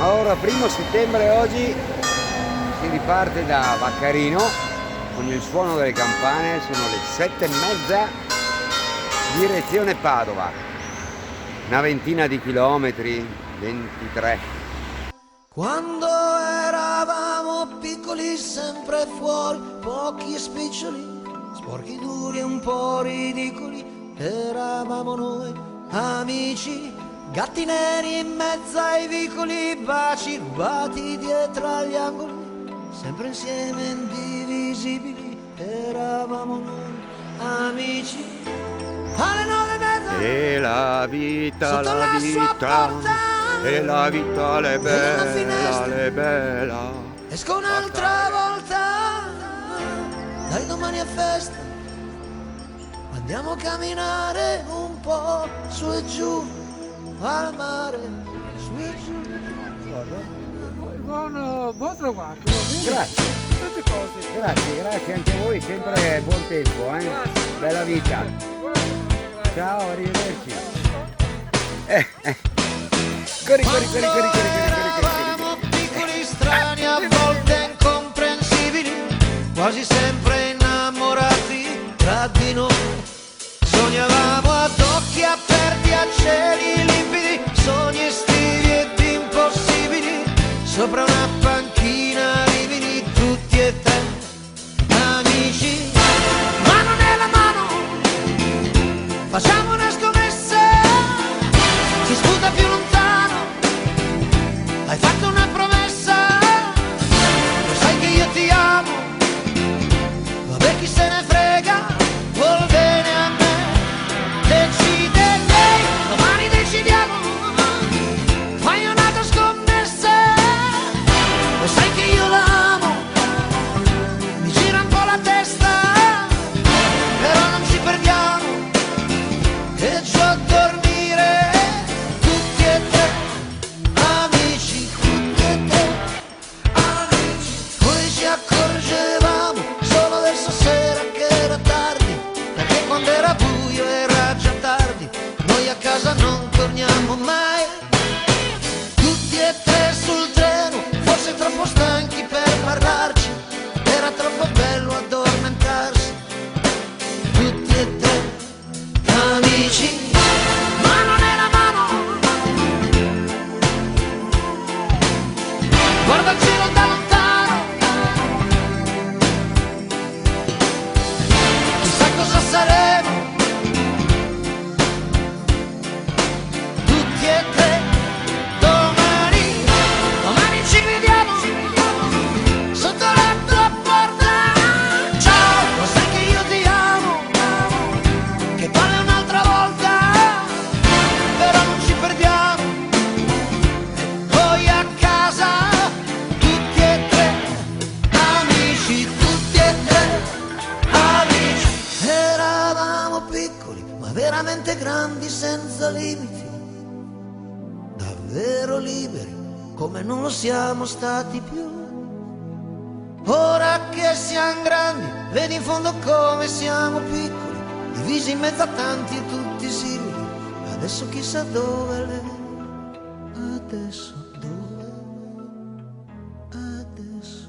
Ora, 1° settembre, oggi si riparte da Vaccarino con il suono delle campane. Sono le 7:30, direzione Padova, una ventina di chilometri, 23. Quando eravamo piccoli, sempre fuori, pochi e spiccioli, sporchi, duri e un po' ridicoli, eravamo noi amici, gatti neri in mezzo ai vicoli, baci rubati dietro agli angoli, sempre insieme indivisibili, eravamo noi amici. Alle 9:30 E la vita, sotto la la sua vita, porta, e la vita, le nella finestra, bella, le bella. esco un'altra volta, dai, domani è festa, andiamo a camminare un po' su e giù al mare, su e giù. Buon traguardo, va bene? Grazie, Tante cose. grazie anche a voi, sempre buon tempo, bella vita. Ciao, arrivederci. Corri. Eravamo piccoli, strani, a volte incomprensibili, quasi sempre innamorati tra di noi. Sognavamo ad occhi aperti a cieli limpidi, sogni estivi ed impossibili, sopra una panchina Rimini, tutti e tre amici, mano nella mano, facciamo una scommessa, chi sputa più lontano, hai fatto una promessa, lo sai che io ti amo, vabbè chi se ne frega, vuol bene a me, decide lei, domani decidiamo, fai un'altra scommessa, lo sai che io l'amo, mi gira un po' la testa, però non ci perdiamo, e giù a dormire, tutti e tre, amici, tutti e tre, amici. Poi ci accorgevamo solo verso sera che era tardi, perché quando era buio era già tardi, noi a casa non torniamo mai, tutti e tre sul treno, forse troppo stanchi per parlarci, era troppo bello addormentarsi, tutti e tre amici, mano nella mano, guarda il cielo da lontano, chissà cosa saremo, tutti e tre, domani ci vediamo, sotto la tua porta, ciao, lo sai che io ti amo, che vale un'altra volta, però non ci perdiamo, e poi a casa, tutti e tre, amici, tutti e tre, amici, eravamo piccoli, ma veramente grandi, senza limiti, davvero liberi, come non lo siamo stati più. Ora che siamo grandi, vedi in fondo come siamo piccoli, divisi in mezzo a tanti e tutti simili. Adesso chissà dove lei, adesso dove, adesso